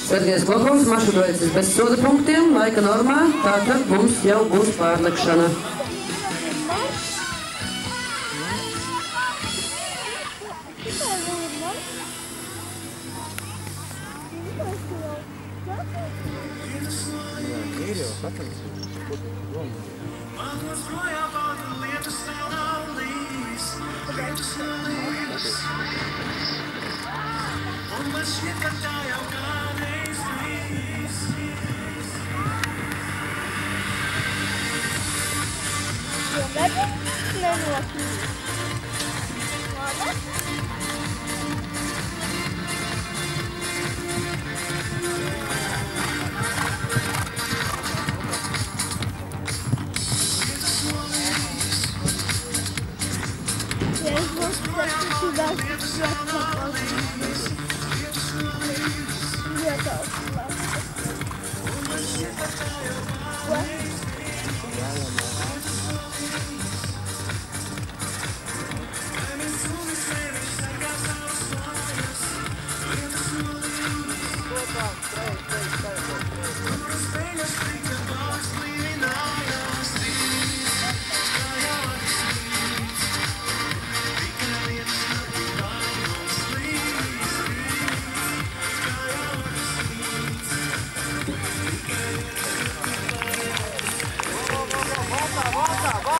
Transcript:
Svētgaies Globals maršrutojas bez soda punktiem, laika normā, tātad mums jau būs pārlikšana. Un man šķiet, ka tā jau